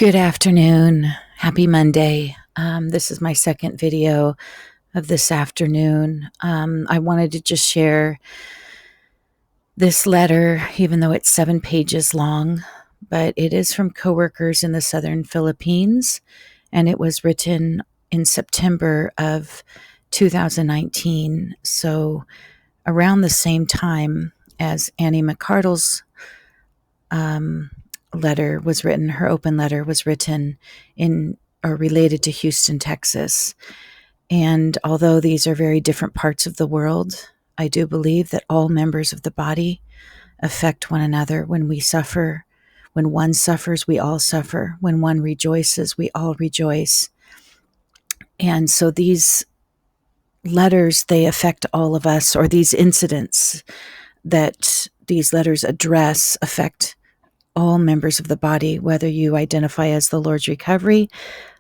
Good afternoon. Happy Monday. This is my second video of this afternoon. I wanted to just share this letter, even though it's 7 pages long, but it is from coworkers in the southern Philippines, and it was written in September of 2019. So around the same time as Annie McCardle's letter was written, her open letter was written in or related to Houston, Texas. And although these are very different parts of the world, I do believe that all members of the body affect one another. When we suffer, when one suffers, we all suffer. When one rejoices, we all rejoice. And so these letters, they affect all of us, or these incidents that these letters address affect all members of the body, whether you identify as the Lord's Recovery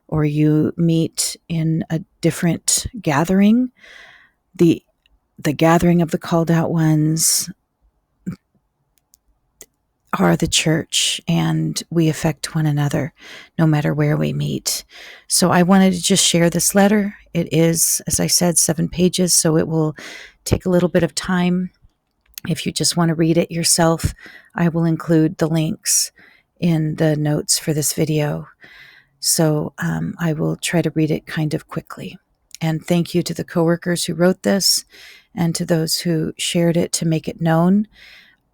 or you meet in a different gathering. The gathering of the called out ones are the church, and we affect one another no matter where we meet. So I wanted to just share this letter. It is, as I said, 7 pages, so it will take a little bit of time. If you just want to read it yourself, I will include the links in the notes for this video. So I will try to read it kind of quickly. And thank you to the coworkers who wrote this and to those who shared it to make it known.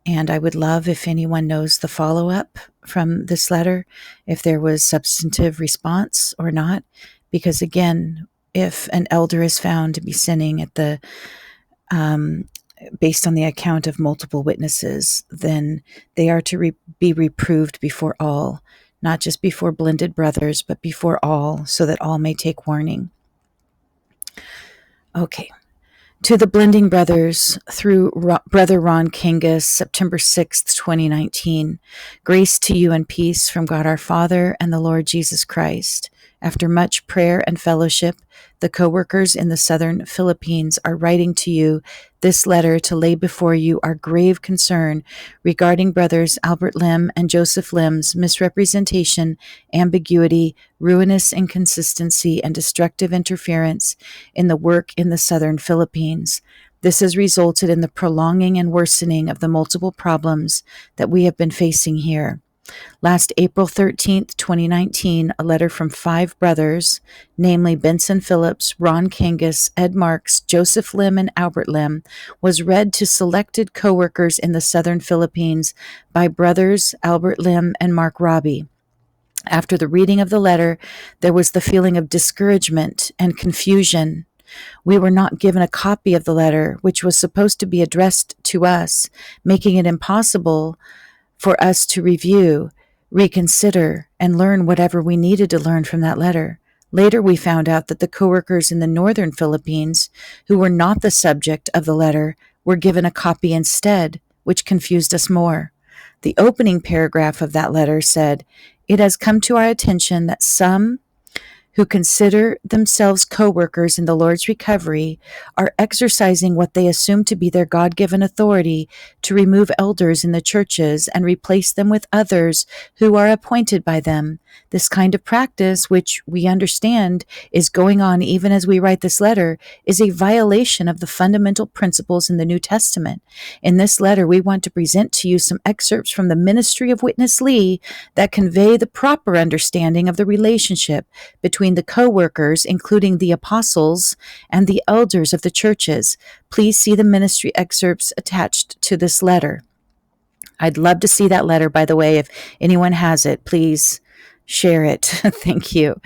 And I would love if anyone knows the follow-up from this letter, if there was substantive response or not. Because again, if an elder is found to be sinning at the based on the account of multiple witnesses, then they are to be reproved before all, not just before blended brothers, but before all, so that all may take warning. Okay. To the blending brothers, through Brother Ron Kangas, September 6th, 2019, grace to you and peace from God our Father and the Lord Jesus Christ. After much prayer and fellowship, the co-workers in the southern Philippines are writing to you this letter to lay before you our grave concern regarding brothers Albert Lim and Joseph Lim's misrepresentation, ambiguity, ruinous inconsistency, and destructive interference in the work in the southern Philippines. This has resulted in the prolonging and worsening of the multiple problems that we have been facing here. Last April 13th, 2019, a letter from 5 brothers, namely Benson Phillips, Ron Kangas, Ed Marks, Joseph Lim, and Albert Lim, was read to selected co-workers in the southern Philippines by brothers Albert Lim and Mark Robbie. After the reading of the letter, there was the feeling of discouragement and confusion. We were not given a copy of the letter, which was supposed to be addressed to us, making it impossible for us to review, reconsider, and learn whatever we needed to learn from that letter. Later, we found out that the coworkers in the northern Philippines, who were not the subject of the letter, were given a copy instead, which confused us more. The opening paragraph of that letter said, "It has come to our attention that some who consider themselves co-workers in the Lord's Recovery are exercising what they assume to be their God-given authority to remove elders in the churches and replace them with others who are appointed by them. This kind of practice, which we understand is going on even as we write this letter, is a violation of the fundamental principles in the New Testament. In this letter, we want to present to you some excerpts from the ministry of Witness Lee that convey the proper understanding of the relationship between the co-workers, including the apostles, and the elders of the churches. Please see the ministry excerpts attached to this letter." I'd love to see that letter, by the way. If anyone has it, please share it. Thank you.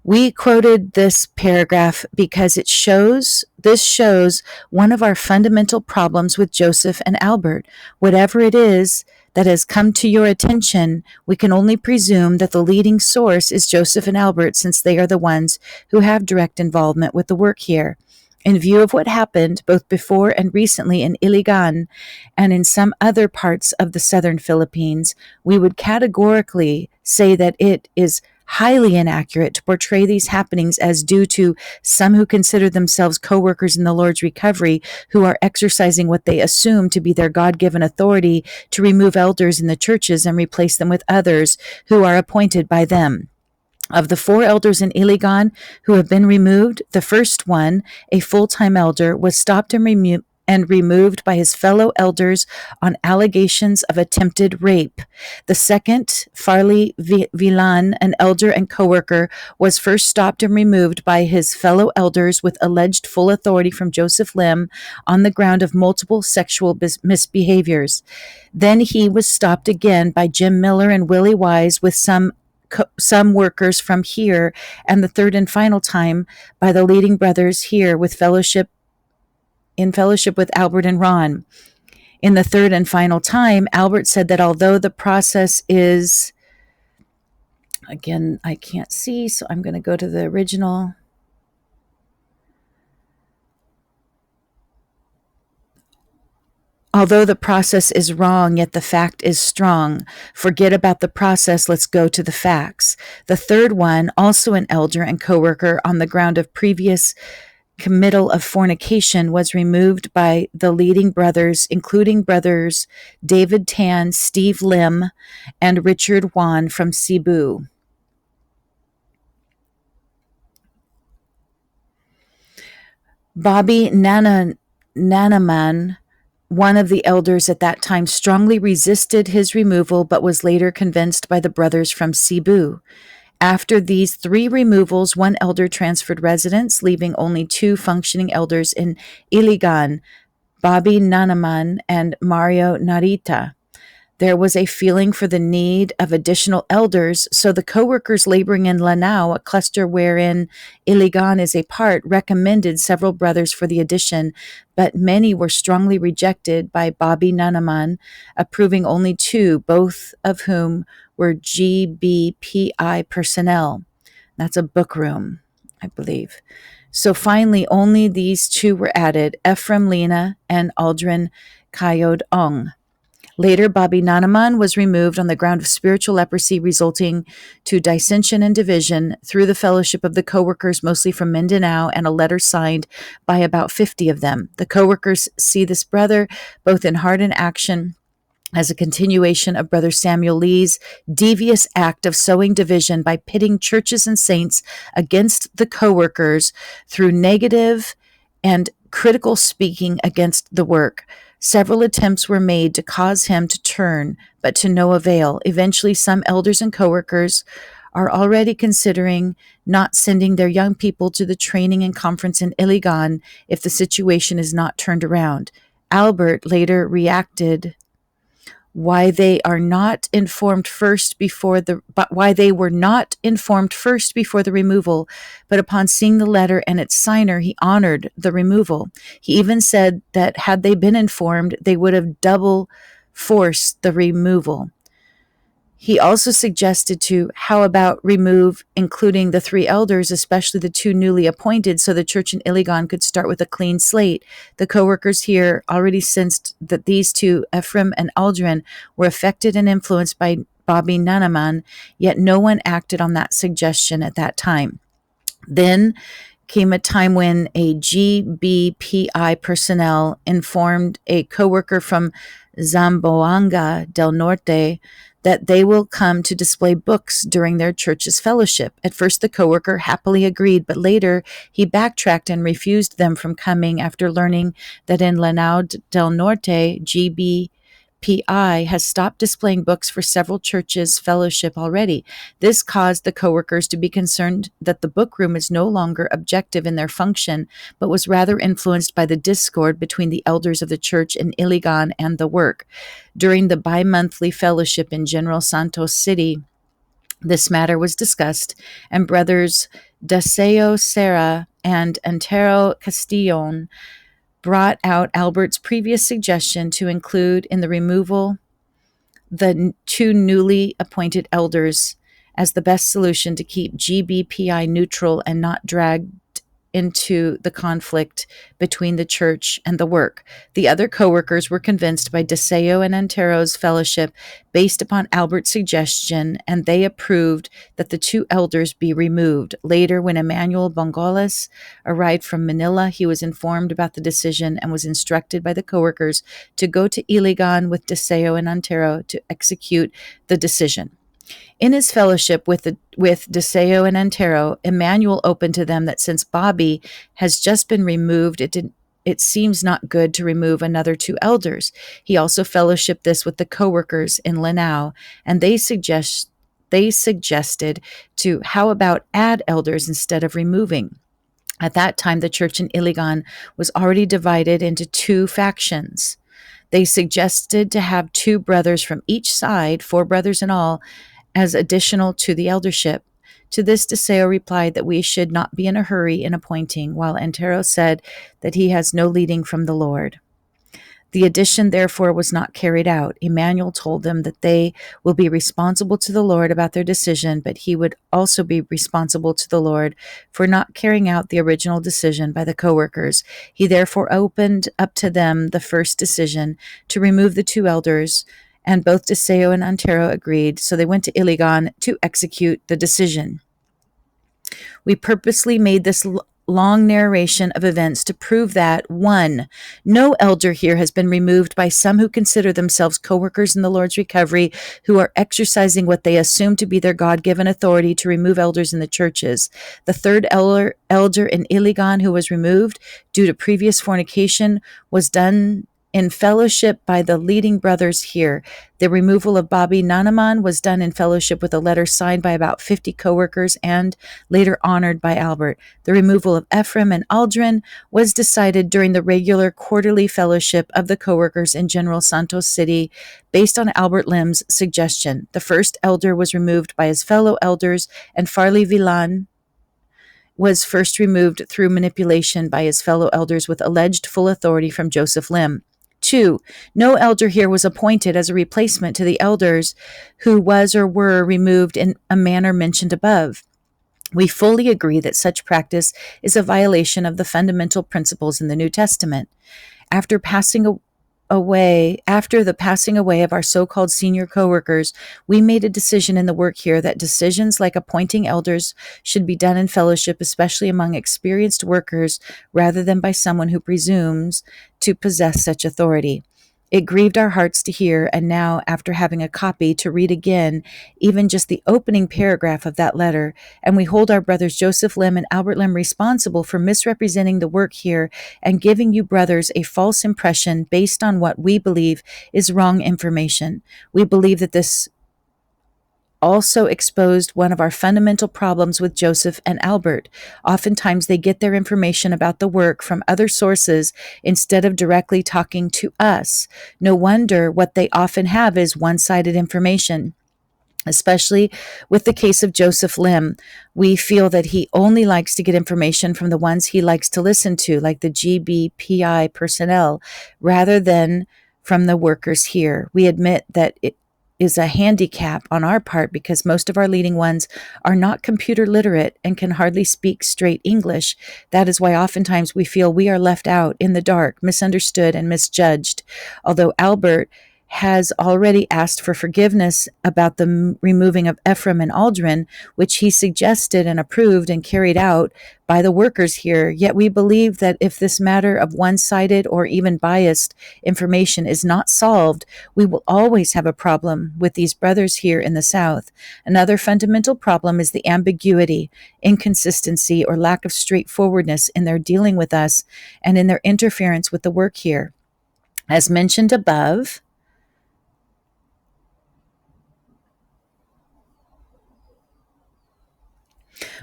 We quoted this paragraph because this shows one of our fundamental problems with Joseph and Albert. Whatever it is that has come to your attention, we can only presume that the leading source is Joseph and Albert, since they are the ones who have direct involvement with the work here. In view of what happened both before and recently in Iligan and in some other parts of the southern Philippines, we would categorically say that it is highly inaccurate to portray these happenings as due to some who consider themselves co-workers in the Lord's recovery, who are exercising what they assume to be their God-given authority to remove elders in the churches and replace them with others who are appointed by them. Of the 4 elders in Iligan who have been removed, the first one, a full-time elder, was stopped and removed by his fellow elders on allegations of attempted rape. The second, Farley Villan, an elder and co-worker, was first stopped and removed by his fellow elders with alleged full authority from Joseph Lim on the ground of multiple sexual misbehaviors. Then he was stopped again by Jim Miller and Willie Wise with some workers from here, and the third and final time by the leading brothers here with fellowship with Albert and Ron. In the third and final time, Albert said that although the process is, again, I can't see, so I'm going to go to the original. Although the process is wrong, yet the fact is strong. Forget about the process, let's go to the facts. The third one, also an elder and co-worker on the ground of previous committal of fornication, was removed by the leading brothers, including brothers David Tan, Steve Lim, and Richard Wan from Cebu. Bobby Nanaman, one of the elders at that time, strongly resisted his removal, but was later convinced by the brothers from Cebu. After these 3 removals, 1 elder transferred residence, leaving only 2 functioning elders in Iligan, Bobby Nanaman and Mario Narita. There was a feeling for the need of additional elders, so the co-workers laboring in Lanao, a cluster wherein Iligan is a part, recommended several brothers for the addition, but many were strongly rejected by Bobby Nanaman, approving only 2, both of whom were GBPI personnel. That's a book room, I believe. So finally, only these 2 were added, Ephraim Lena and Aldrin Kayod Ong. Later, Bobby Nanaman was removed on the ground of spiritual leprosy, resulting to dissension and division through the fellowship of the co-workers, mostly from Mindanao, and a letter signed by about 50 of them. The co-workers see this brother, both in heart and action, as a continuation of Brother Samuel Lee's devious act of sowing division by pitting churches and saints against the co-workers through negative and critical speaking against the work. Several attempts were made to cause him to turn, but to no avail. Eventually, some elders and co-workers are already considering not sending their young people to the training and conference in Iligan if the situation is not turned around. Albert later reacted why they were not informed first before the removal, but upon seeing the letter and its signer, he honored the removal. He even said that had they been informed, they would have double forced the removal. He also suggested how about remove, including the 3 elders, especially the 2 newly appointed, so the church in Iligan could start with a clean slate. The co-workers here already sensed that these 2, Ephraim and Aldrin, were affected and influenced by Bobby Nanaman, yet no one acted on that suggestion at that time. Then came a time when a GBPI personnel informed a co-worker from Zamboanga del Norte that they will come to display books during their church's fellowship. At first, the co-worker happily agreed, but later he backtracked and refused them from coming after learning that in Lanao del Norte, GBPI has stopped displaying books for several churches' fellowship already. This caused the co-workers to be concerned that the book room is no longer objective in their function, but was rather influenced by the discord between the elders of the church in Iligan and the work. During the bi-monthly fellowship in General Santos City, this matter was discussed, and brothers Deseo Serra and Antero Castillon brought out Albert's previous suggestion to include in the removal the 2 newly appointed elders as the best solution to keep GBPI neutral and not dragged into the conflict between the church and the work. The other co-workers were convinced by Deseo and Antero's fellowship based upon Albert's suggestion, and they approved that the two elders be removed. Later, when Emmanuel Bongoles arrived from Manila, he was informed about the decision and was instructed by the co-workers to go to Iligan with Deseo and Antero to execute the decision. In his fellowship with Deseo and Antero, Emmanuel opened to them that since Bobby has just been removed, it seems not good to remove another two elders. He also fellowshipped this with the co-workers in Lanao, and they suggested to how about add elders instead of removing. At that time, the church in Iligan was already divided into two factions. They suggested to have two brothers from each side, 4 brothers in all, as additional to the eldership. To this, Deseo replied that we should not be in a hurry in appointing, while Antero said that he has no leading from the Lord. The addition, therefore, was not carried out. Emmanuel told them that they will be responsible to the Lord about their decision, but he would also be responsible to the Lord for not carrying out the original decision by the co-workers. He therefore opened up to them the first decision to remove the 2 elders, and both Deseo and Antero agreed, so they went to Iligan to execute the decision. We purposely made this long narration of events to prove that 1. No elder here has been removed by some who consider themselves co-workers in the Lord's recovery, who are exercising what they assume to be their God-given authority to remove elders in the churches. The 3rd elder in Iligan who was removed due to previous fornication was done in fellowship by the leading brothers here. The removal of Bobby Nanaman was done in fellowship with a letter signed by about 50 co-workers and later honored by Albert. The removal of Ephraim and Aldrin was decided during the regular quarterly fellowship of the co-workers in General Santos City based on Albert Lim's suggestion. The first elder was removed by his fellow elders, and Farley Villan was first removed through manipulation by his fellow elders with alleged full authority from Joseph Lim. 2. No elder here was appointed as a replacement to the elders who was or were removed in a manner mentioned above. We fully agree that such practice is a violation of the fundamental principles in the New Testament. After the passing away of our so-called senior co-workers, we made a decision in the work here that decisions like appointing elders should be done in fellowship, especially among experienced workers, rather than by someone who presumes to possess such authority. It grieved our hearts to hear, and now, after having a copy, to read again even just the opening paragraph of that letter, and we hold our brothers Joseph Lim and Albert Lim responsible for misrepresenting the work here and giving you brothers a false impression based on what we believe is wrong information. We believe that this also exposed one of our fundamental problems with Joseph and Albert. Oftentimes they get their information about the work from other sources instead of directly talking to us. No wonder what they often have is one-sided information. Especially with the case of Joseph Lim, we feel that he only likes to get information from the ones he likes to listen to, like the GBPI personnel, rather than from the workers here. We admit that it is a handicap on our part because most of our leading ones are not computer literate and can hardly speak straight English. That is why oftentimes we feel we are left out in the dark, misunderstood, and misjudged. Although Albert has already asked for forgiveness about the removing of Ephraim and Aldrin, which he suggested and approved and carried out by the workers here, yet we believe that if this matter of one-sided or even biased information is not solved, we will always have a problem with these brothers here in the South. Another fundamental problem is the ambiguity, inconsistency, or lack of straightforwardness in their dealing with us and in their interference with the work here. As mentioned above,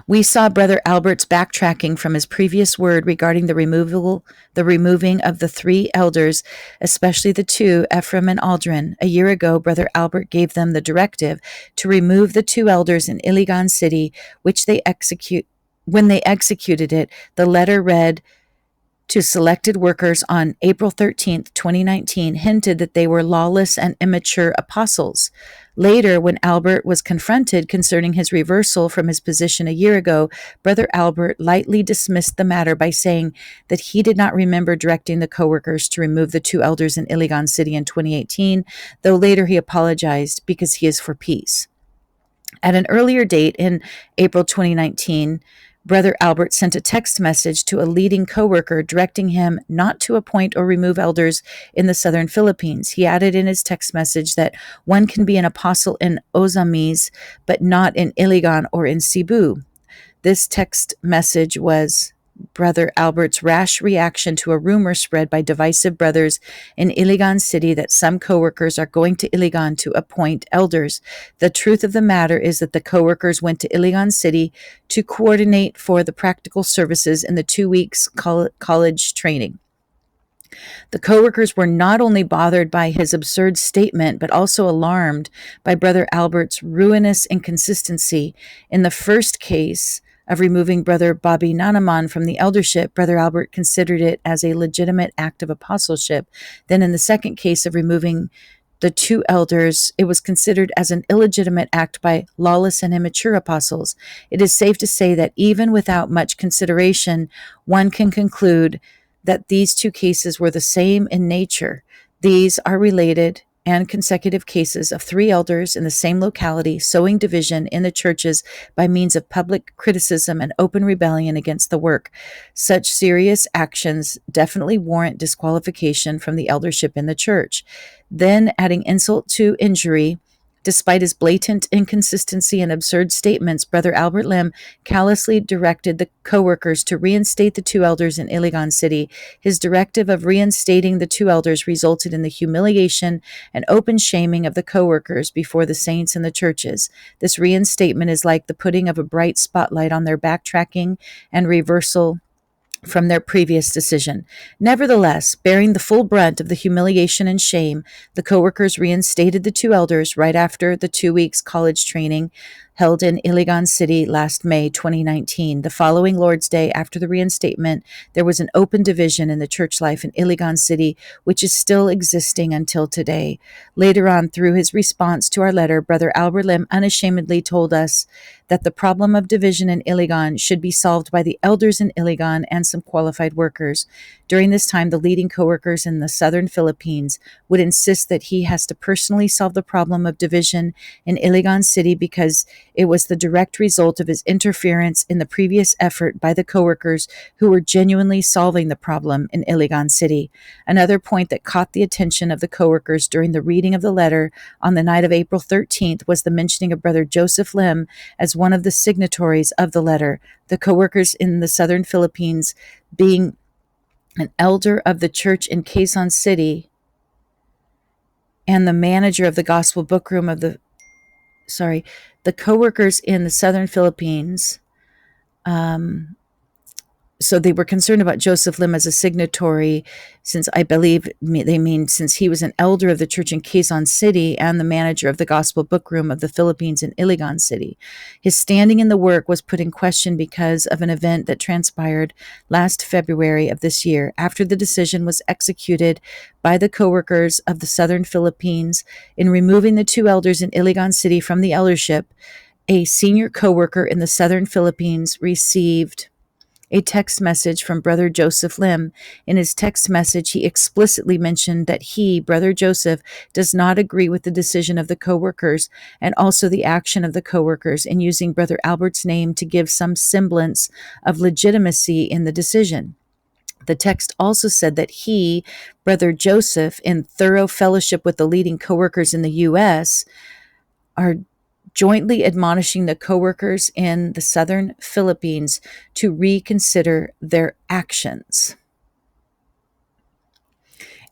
we saw Brother Albert's backtracking from his previous word regarding the removing of the 3 elders, especially the 2, Ephraim and Aldrin. A year ago, Brother Albert gave them the directive to remove the 2 elders in Iligan City, which when they executed it, the letter read, to selected workers on April 13th, 2019, hinted that they were lawless and immature apostles. Later, when Albert was confronted concerning his reversal from his position a year ago, Brother Albert lightly dismissed the matter by saying that he did not remember directing the co-workers to remove the two elders in Iligan City in 2018, though later he apologized because he is for peace. At an earlier date in April 2019, Brother Albert sent a text message to a leading coworker directing him not to appoint or remove elders in the southern Philippines. He added in his text message that one can be an apostle in Ozamis, but not in Iligan or in Cebu. This text message was Brother Albert's rash reaction to a rumor spread by divisive brothers in Iligan City that some coworkers are going to Iligan to appoint elders. The truth of the matter is that the coworkers went to Iligan City to coordinate for the practical services in the 2 weeks college training. The coworkers were not only bothered by his absurd statement, but also alarmed by Brother Albert's ruinous inconsistency. In the first case of removing Brother Bobby Nanaman from the eldership, Brother Albert considered it as a legitimate act of apostleship. Then in the second case of removing the two elders, it was considered as an illegitimate act by lawless and immature apostles. It is safe to say that even without much consideration, one can conclude that these two cases were the same in nature. These are related and consecutive cases of three elders in the same locality sowing division in the churches by means of public criticism and open rebellion against the work. Such serious actions definitely warrant disqualification from the eldership in the church. Then, adding insult to injury, despite his blatant inconsistency and absurd statements, Brother Albert Lim callously directed the co-workers to reinstate the two elders in Iligan City. His directive of reinstating the two elders resulted in the humiliation and open shaming of the co-workers before the saints and the churches. This reinstatement is like the putting of a bright spotlight on their backtracking and reversal from their previous decision. Nevertheless, bearing the full brunt of the humiliation and shame, the co-workers reinstated the two elders right after the 2 weeks college training held in Iligan City last May 2019. The following Lord's Day after the reinstatement, there was an open division in the church life in Iligan City, which is still existing until today. Later on, through his response to our letter, Brother Albert Lim unashamedly told us that the problem of division in Iligan should be solved by the elders in Iligan and some qualified workers. During this time, the leading co-workers in the southern Philippines would insist that he has to personally solve the problem of division in Iligan City because it was the direct result of his interference in the previous effort by the co-workers who were genuinely solving the problem in Iligan City. Another point that caught the attention of the co-workers during the reading of the letter on the night of April 13th was the mentioning of Brother Joseph Lim as one of the signatories of the letter. The co-workers in the southern Philippines, being an elder of the church in Quezon City and the manager of the gospel book room of the co-workers in the southern Philippines, so they were concerned about Joseph Lim as a signatory, since I believe they mean since he was an elder of the church in Quezon City and the manager of the gospel book room of the Philippines in Iligan City. His standing in the work was put in question because of an event that transpired last February of this year. After the decision was executed by the co-workers of the southern Philippines in removing the two elders in Iligan City from the eldership, a senior co-worker in the southern Philippines received a text message from Brother Joseph Lim. In his text message, he explicitly mentioned that he, Brother Joseph, does not agree with the decision of the co-workers and also the action of the co-workers in using Brother Albert's name to give some semblance of legitimacy in the decision. The text also said that he, Brother Joseph, in thorough fellowship with the leading co-workers in the U.S., are jointly admonishing the co-workers in the southern Philippines to reconsider their actions.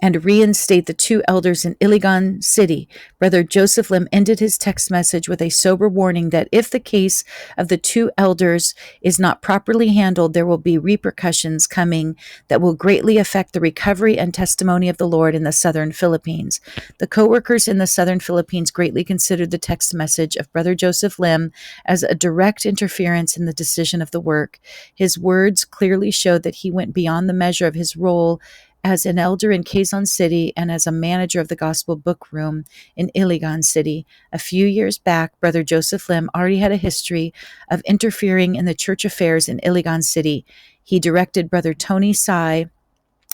and reinstate the two elders in Iligan City. Brother Joseph Lim ended his text message with a sober warning that if the case of the two elders is not properly handled, there will be repercussions coming that will greatly affect the recovery and testimony of the Lord in the southern Philippines. The co-workers in the southern Philippines greatly considered the text message of Brother Joseph Lim as a direct interference in the decision of the work. His words clearly showed that he went beyond the measure of his role as an elder in Quezon City and as a manager of the Gospel Book Room in Iligan City. A few years back, Brother Joseph Lim already had a history of interfering in the church affairs in Iligan City. He directed Brother Tony Sai,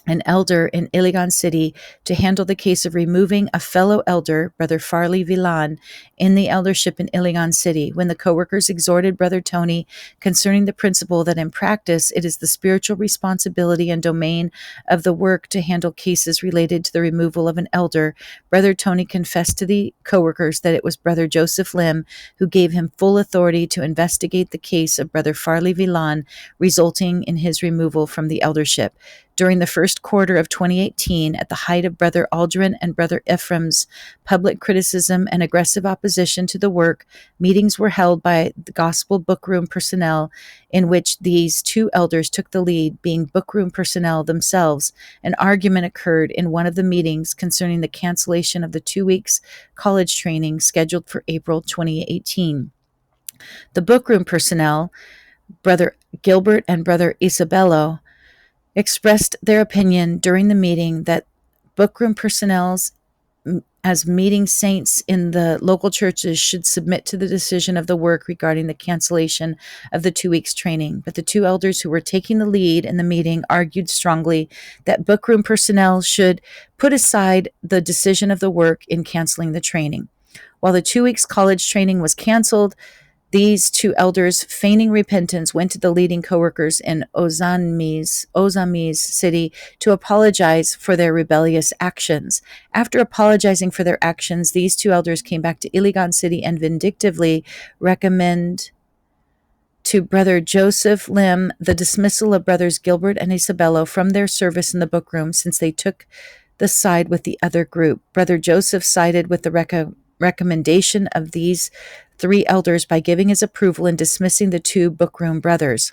an elder in Iligan City, to handle the case of removing a fellow elder, Brother Farley Villan, in the eldership in Iligan City. When the co-workers exhorted Brother Tony concerning the principle that in practice it is the spiritual responsibility and domain of the work to handle cases related to the removal of an elder, Brother Tony confessed to the co-workers that it was Brother Joseph Lim who gave him full authority to investigate the case of Brother Farley Villan, resulting in his removal from the eldership. During the first quarter of 2018, at the height of Brother Aldrin and Brother Ephraim's public criticism and aggressive opposition to the work, meetings were held by the Gospel Book Room personnel in which these two elders took the lead, being book room personnel themselves. An argument occurred in one of the meetings concerning the cancellation of the 2 weeks college training scheduled for April 2018. The book room personnel, Brother Gilbert and Brother Isabello, expressed their opinion during the meeting that bookroom personnel as meeting saints in the local churches should submit to the decision of the work regarding the cancellation of the 2 weeks training. But the two elders who were taking the lead in the meeting argued strongly that bookroom personnel should put aside the decision of the work in canceling the training. While the 2 weeks college training was canceled, these two elders, feigning repentance, went to the leading co-workers in Ozamis City to apologize for their rebellious actions. After apologizing for their actions, these two elders came back to Iligan City and vindictively recommend to Brother Joseph Lim the dismissal of Brothers Gilbert and Isabello from their service in the book room, since they took the side with the other group. Brother Joseph sided with the recommendation of these three elders by giving his approval and dismissing the two bookroom brothers.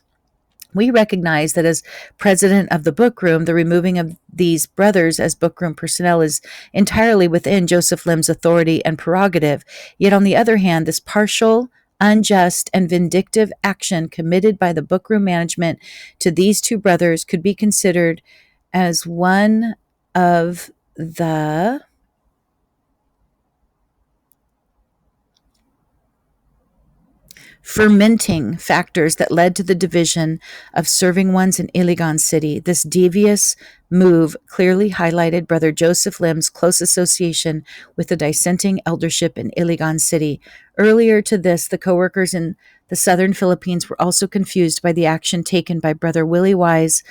We recognize that as president of the book room, the removing of these brothers as bookroom personnel is entirely within Joseph Lim's authority and prerogative. Yet on the other hand, this partial, unjust, and vindictive action committed by the bookroom management to these two brothers could be considered as one of the fermenting factors that led to the division of serving ones in Iligan City. This devious move clearly highlighted Brother Joseph Lim's close association with the dissenting eldership in Iligan City. Earlier to this, the co-workers in the southern Philippines were also confused by the action taken by Brother Willie Wise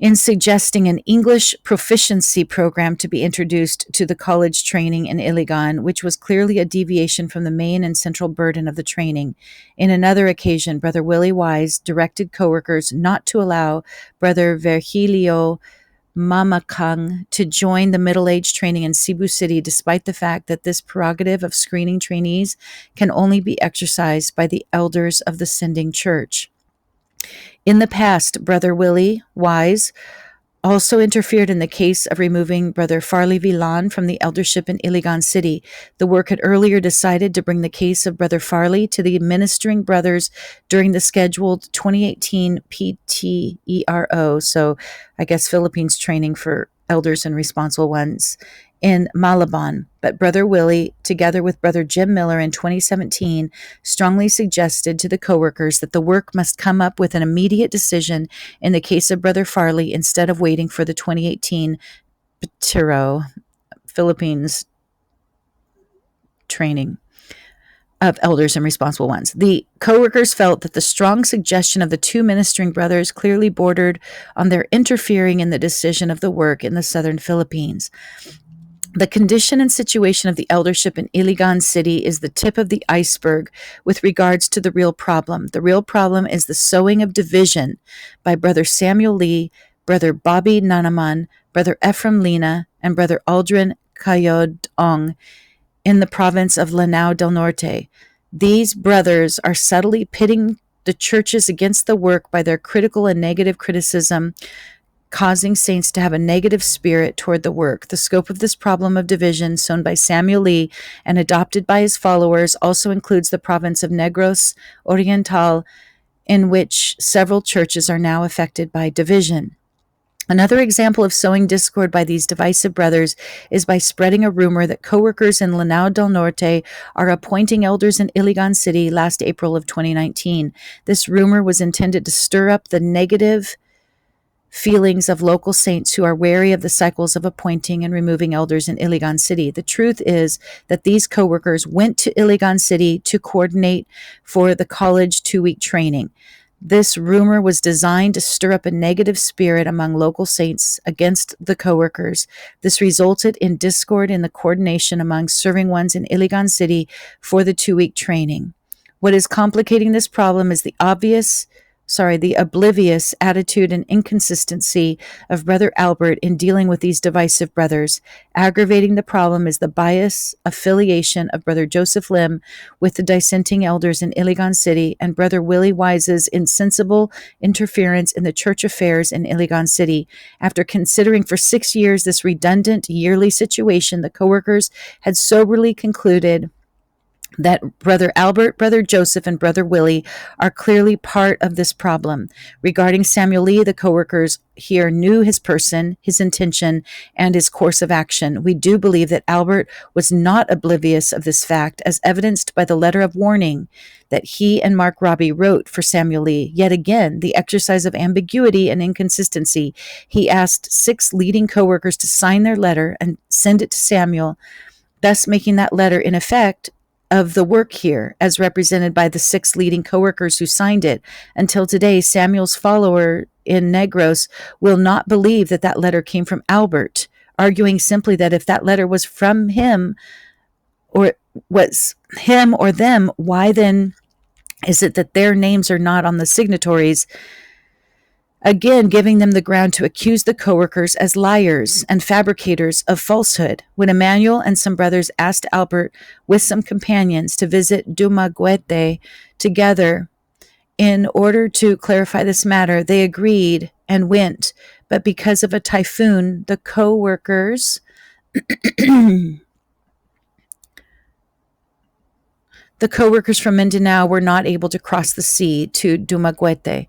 in suggesting an English proficiency program to be introduced to the college training in Iligan, which was clearly a deviation from the main and central burden of the training. In another occasion, Brother Willie Wise directed co-workers not to allow Brother Virgilio Mamakang to join the middle-age training in Cebu City, despite the fact that this prerogative of screening trainees can only be exercised by the elders of the sending church. In the past, Brother Willie Wise also interfered in the case of removing Brother Farley Villan from the eldership in Iligan City. The work had earlier decided to bring the case of Brother Farley to the ministering brothers during the scheduled 2018 PTERO, so I guess Philippines training for elders and responsible ones, in Malabon. But Brother Willie, together with Brother Jim Miller in 2017, strongly suggested to the co-workers that the work must come up with an immediate decision in the case of Brother Farley instead of waiting for the 2018 PTERO, Philippines training of elders and responsible ones. The co-workers felt that the strong suggestion of the two ministering brothers clearly bordered on their interfering in the decision of the work in the southern Philippines. The condition and situation of the eldership in Iligan City is the tip of the iceberg with regards to the real problem. The real problem is the sowing of division by Brother Samuel Lee, Brother Bobby Nanaman, Brother Ephraim Lina, and Brother Aldrin Kayodong in the province of Lanao del Norte. These brothers are subtly pitting the churches against the work by their critical and negative criticism, causing saints to have a negative spirit toward the work. The scope of this problem of division, sown by Samuel Lee and adopted by his followers, also includes the province of Negros Oriental, in which several churches are now affected by division. Another example of sowing discord by these divisive brothers is by spreading a rumor that co-workers in Lanao del Norte are appointing elders in Iligan City last April of 2019. This rumor was intended to stir up the negative feelings of local saints who are wary of the cycles of appointing and removing elders in Iligan City. The truth is that these co-workers went to Iligan City to coordinate for the college 2-week training. This rumor was designed to stir up a negative spirit among local saints against the co-workers. This resulted in discord in the coordination among serving ones in Iligan City for the 2-week training. What is complicating this problem is the oblivious attitude and inconsistency of Brother Albert in dealing with these divisive brothers. Aggravating the problem is the bias affiliation of Brother Joseph Lim with the dissenting elders in Iligan City and Brother Willie Wise's insensible interference in the church affairs in Iligan City. After considering for 6 years this redundant yearly situation, the co-workers had soberly concluded that Brother Albert, Brother Joseph, and Brother Willie are clearly part of this problem. Regarding Samuel Lee, the co-workers here knew his person, his intention, and his course of action. We do believe that Albert was not oblivious of this fact, as evidenced by the letter of warning that he and Mark Robbie wrote for Samuel Lee. Yet again, the exercise of ambiguity and inconsistency. He asked 6 leading co-workers to sign their letter and send it to Samuel, thus making that letter, in effect, of the work here, as represented by the 6 leading co-workers who signed it. Until today, Samuel's follower in Negros will not believe that that letter came from Albert, arguing simply that if that letter was from him or was him or them, why then is it that their names are not on the signatories? Again, giving them the ground to accuse the co-workers as liars and fabricators of falsehood. When Emmanuel and some brothers asked Albert with some companions to visit Dumaguete together in order to clarify this matter, they agreed and went. But because of a typhoon, the co-workers from Mindanao were not able to cross the sea to Dumaguete.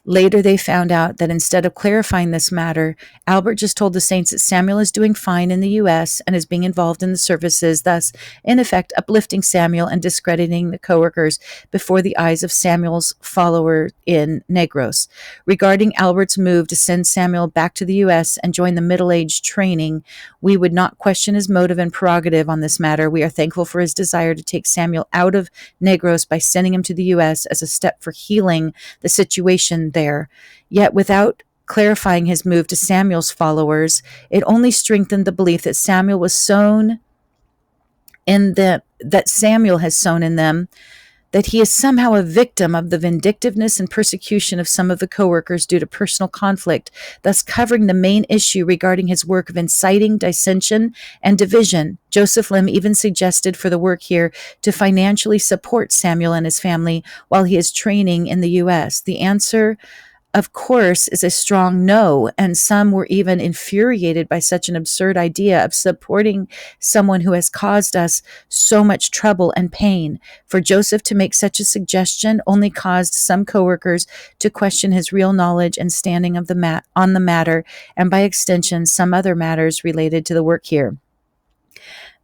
Later, they found out that instead of clarifying this matter, Albert just told the saints that Samuel is doing fine in the U.S. and is being involved in the services, thus, in effect, uplifting Samuel and discrediting the co-workers before the eyes of Samuel's follower in Negros. Regarding Albert's move to send Samuel back to the U.S. and join the middle-age training, we would not question his motive and prerogative on this matter. We are thankful for his desire to take Samuel out of Negros by sending him to the U.S. as a step for healing the situation there. Yet without clarifying his move to Samuel's followers, it only strengthened the belief that Samuel has sown in them, that he is somehow a victim of the vindictiveness and persecution of some of the co-workers due to personal conflict, thus covering the main issue regarding his work of inciting dissension and division. Joseph Lim even suggested for the work here to financially support Samuel and his family while he is training in the U.S. The answer, of course, is a strong no, and some were even infuriated by such an absurd idea of supporting someone who has caused us so much trouble and pain. For Joseph to make such a suggestion only caused some co-workers to question his real knowledge and standing of on the matter, and by extension, some other matters related to the work here.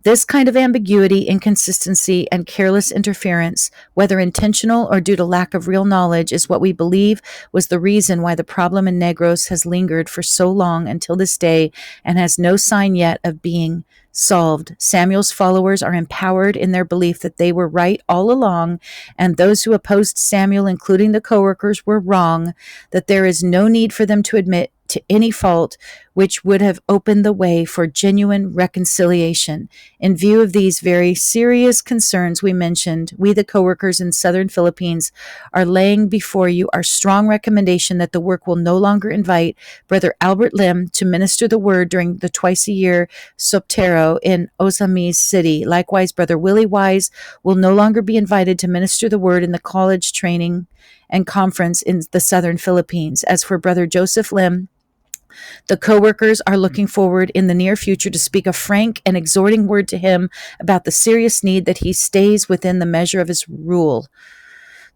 This kind of ambiguity, inconsistency, and careless interference, whether intentional or due to lack of real knowledge, is what we believe was the reason why the problem in Negros has lingered for so long until this day and has no sign yet of being solved. Samuel's followers are empowered in their belief that they were right all along, and those who opposed Samuel, including the co-workers, were wrong, that there is no need for them to admit to any fault which would have opened the way for genuine reconciliation. In view of these very serious concerns we mentioned, we, the co-workers in Southern Philippines, are laying before you our strong recommendation that the work will no longer invite Brother Albert Lim to minister the word during the twice-a-year Soptero in Osamis City. Likewise, Brother Willie Wise will no longer be invited to minister the word in the college training and conference in the Southern Philippines. As for Brother Joseph Lim, the co-workers are looking forward in the near future to speak a frank and exhorting word to him about the serious need that he stays within the measure of his rule.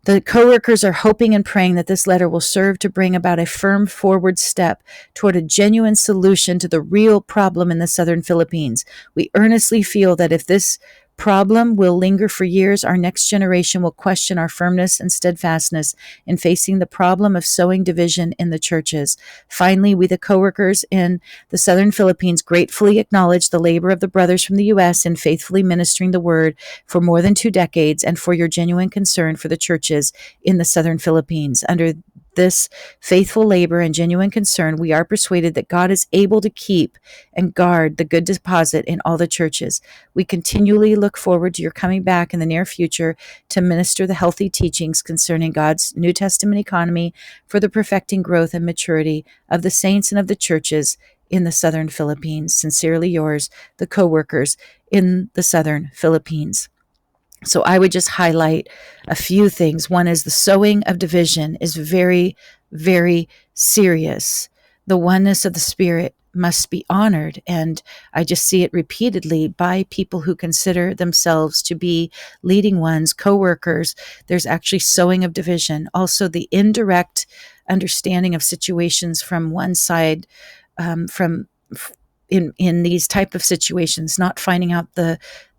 The co-workers are hoping and praying that this letter will serve to bring about a firm forward step toward a genuine solution to the real problem in the Southern Philippines. We earnestly feel that if this problem will linger for years, our next generation will question our firmness and steadfastness in facing the problem of sowing division in the churches. Finally, we, the co-workers in the Southern Philippines, gratefully acknowledge the labor of the brothers from the U.S. in faithfully ministering the word for more than 2 decades and for your genuine concern for the churches in the Southern Philippines. Under this faithful labor and genuine concern, we are persuaded that God is able to keep and guard the good deposit in all the churches. We continually look forward to your coming back in the near future to minister the healthy teachings concerning God's New Testament economy for the perfecting growth and maturity of the saints and of the churches in the Southern Philippines. Sincerely yours, the co-workers in the Southern Philippines. So I would just highlight a few things. One is the sowing of division is very, very serious. The oneness of the Spirit must be honored. And I just see it repeatedly by people who consider themselves to be leading ones, co-workers. There's actually sowing of division. Also, the indirect understanding of situations from one side, in these type of situations, not finding out the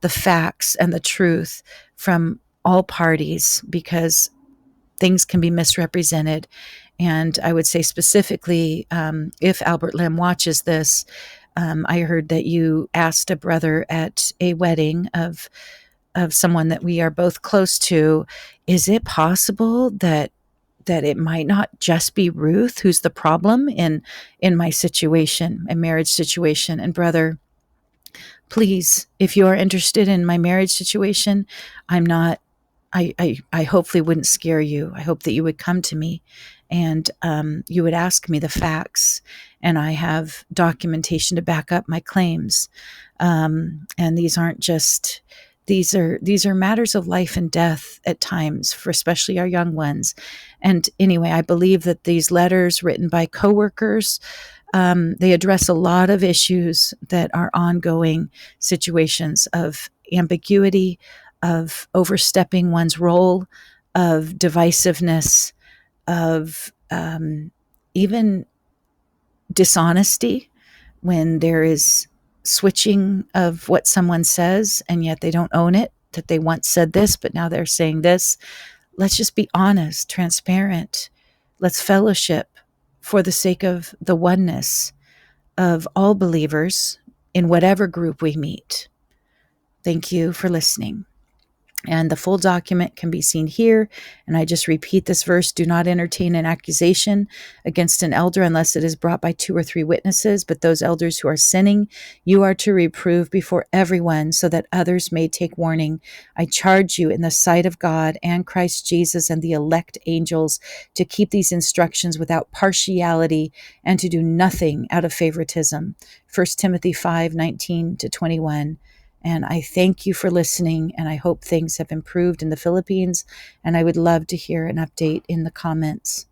facts and the truth from all parties, because things can be misrepresented. And I would say specifically, if Albert Lim watches this, I heard that you asked a brother at a wedding of someone that we are both close to, is it possible that it might not just be Ruth who's the problem in my situation, a marriage situation? And brother, please, if you are interested in my marriage situation, I'm not, I hopefully wouldn't scare you. I hope that you would come to me and you would ask me the facts, and I have documentation to back up my claims. And these aren't just, these are matters of life and death at times, for especially our young ones. And anyway, I believe that these letters written by coworkers, they address a lot of issues that are ongoing situations of ambiguity, of overstepping one's role, of divisiveness, of even dishonesty when there is switching of what someone says and yet they don't own it, that they once said this, but now they're saying this. Let's just be honest, transparent. Let's fellowship for the sake of the oneness of all believers in whatever group we meet. Thank you for listening. And the full document can be seen here. And I just repeat this verse: do not entertain an accusation against an elder unless it is brought by 2 or 3 witnesses. But those elders who are sinning, you are to reprove before everyone, so that others may take warning. I charge you in the sight of God and Christ Jesus and the elect angels to keep these instructions without partiality and to do nothing out of favoritism. 1 Timothy 5:19-21. And I thank you for listening, and I hope things have improved in the Philippines, and I would love to hear an update in the comments.